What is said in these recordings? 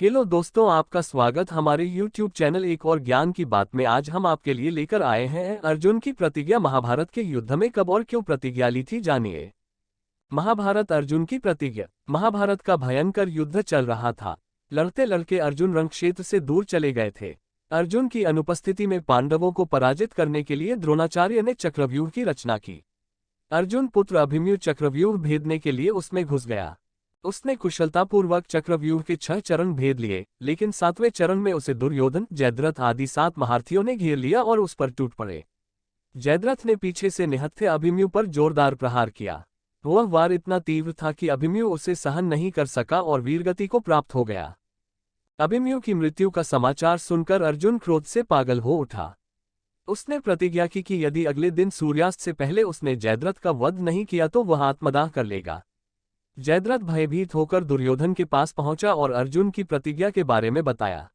Hello दोस्तों, आपका स्वागत हमारे YouTube चैनल एक और ज्ञान की बात में। आज हम आपके लिए लेकर आए हैं अर्जुन की प्रतिज्ञा। महाभारत के युद्ध में कब और क्यों प्रतिज्ञा ली थी, जानिए। महाभारत, अर्जुन की प्रतिज्ञा। महाभारत का भयंकर युद्ध चल रहा था। लड़ते लड़के अर्जुन रणक्षेत्र से दूर चले गए थे। अर्जुन की अनुपस्थिति में पांडवों को पराजित करने के लिए द्रोणाचार्य ने चक्रव्यूह की रचना की। अर्जुन पुत्र अभिमन्यु चक्रव्यूह भेदने के लिए उसमें घुस गया। उसने कुशलतापूर्वक चक्रव्यूह के 6 चरण भेद लिए, लेकिन 7वें चरण में उसे दुर्योधन, जयद्रथ आदि 7 महारथियों ने घेर लिया और उस पर टूट पड़े। जयद्रथ ने पीछे से निहत्थे अभिमन्यु पर जोरदार प्रहार किया। वह वार इतना तीव्र था कि अभिमन्यु उसे सहन नहीं कर सका और वीरगति को प्राप्त हो गया। अभिमन्यु की मृत्यु का समाचार सुनकर अर्जुन क्रोध से पागल हो उठा। उसने प्रतिज्ञा की कि यदि अगले दिन सूर्यास्त से पहले उसने जयद्रथ का वध नहीं किया तो वह आत्मदाह कर लेगा। जयद्रथ भयभीत होकर दुर्योधन के पास पहुंचा और अर्जुन की प्रतिज्ञा के बारे में बताया।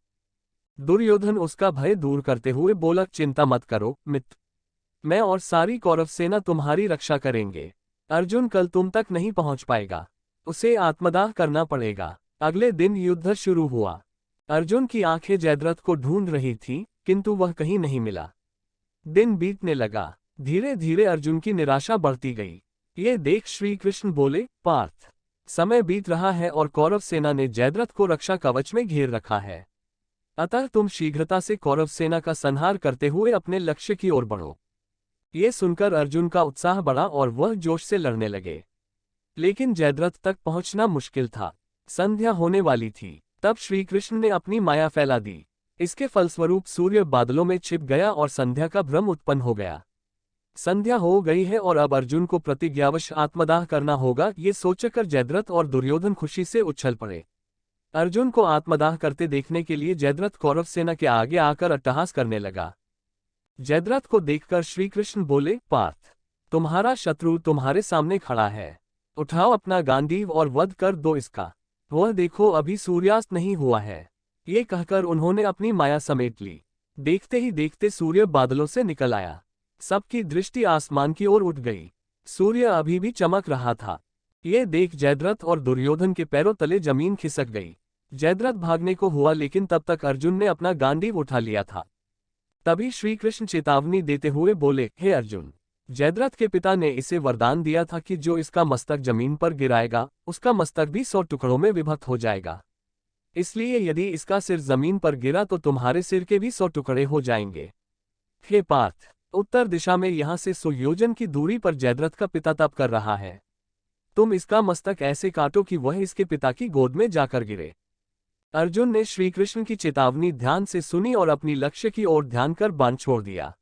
दुर्योधन उसका भय दूर करते हुए बोला, चिंता मत करो मित्र, मैं और सारी कौरव सेना तुम्हारी रक्षा करेंगे। अर्जुन कल तुम तक नहीं पहुंच पाएगा, उसे आत्मदाह करना पड़ेगा। अगले दिन युद्ध शुरू हुआ। अर्जुन की आंखें जयद्रथ को ढूंढ रही थीं, किंतु वह कहीं नहीं मिला। दिन बीतने लगा। धीरे धीरे अर्जुन की निराशा बढ़ती गई। ये देख श्री कृष्ण बोले, पार्थ, समय बीत रहा है और कौरव सेना ने जयद्रथ को रक्षा कवच में घेर रखा है। अतः तुम शीघ्रता से कौरव सेना का संहार करते हुए अपने लक्ष्य की ओर बढ़ो। ये सुनकर अर्जुन का उत्साह बढ़ा और वह जोश से लड़ने लगे। लेकिन जयद्रथ तक पहुंचना मुश्किल था। संध्या होने वाली थी। तब श्री कृष्ण ने अपनी माया फैला दी। इसके फलस्वरूप सूर्य बादलों में छिप गया और संध्या का भ्रम उत्पन्न हो गया। संध्या हो गई है और अब अर्जुन को प्रतिज्ञावश आत्मदाह करना होगा, ये सोचकर जयद्रथ और दुर्योधन खुशी से उछल पड़े। अर्जुन को आत्मदाह करते देखने के लिए जयद्रथ कौरव सेना के आगे आकर अट्टहास करने लगा। जयद्रथ को देखकर श्री कृष्ण बोले, पार्थ, तुम्हारा शत्रु तुम्हारे सामने खड़ा है। उठाओ अपना गांडीव और वध कर दो इसका। वह देखो, अभी सूर्यास्त नहीं हुआ है। ये कहकर उन्होंने अपनी माया समेट ली। देखते ही देखते सूर्य बादलों से निकल आया। सबकी दृष्टि आसमान की ओर उठ गई। सूर्य अभी भी चमक रहा था। ये देख जयद्रथ और दुर्योधन के पैरों तले जमीन खिसक गई। जयद्रथ भागने को हुआ, लेकिन तब तक अर्जुन ने अपना गांडीव उठा लिया था। तभी श्री कृष्ण चेतावनी देते हुए बोले, हे अर्जुन, जयद्रथ के पिता ने इसे वरदान दिया था कि जो इसका मस्तक जमीन पर गिराएगा उसका मस्तक भी 100 टुकड़ों में विभक्त हो जाएगा। इसलिए यदि इसका सिर जमीन पर गिरा तो तुम्हारे सिर के भी 100 टुकड़े हो जाएंगे। हे पार्थ, उत्तर दिशा में यहां से 100 योजन की दूरी पर जयद्रथ का पिता तप कर रहा है। तुम इसका मस्तक ऐसे काटो कि वह इसके पिता की गोद में जाकर गिरे। अर्जुन ने श्री कृष्ण की चेतावनी ध्यान से सुनी और अपनी लक्ष्य की ओर ध्यान कर बाण छोड़ दिया।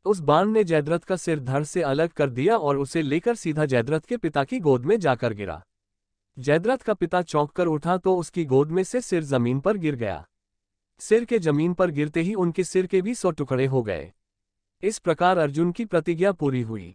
उस बाण ने जयद्रथ का सिर धड़ से अलग कर दिया और उसे लेकर सीधा जयद्रथ के पिता की गोद में जाकर गिरा। जयद्रथ का पिता चौंक कर उठा तो उसकी गोद में से सिर जमीन पर गिर गया। सिर के जमीन पर गिरते ही उनके सिर के भी 100 टुकड़े हो गए। इस प्रकार अर्जुन की प्रतिज्ञा पूरी हुई।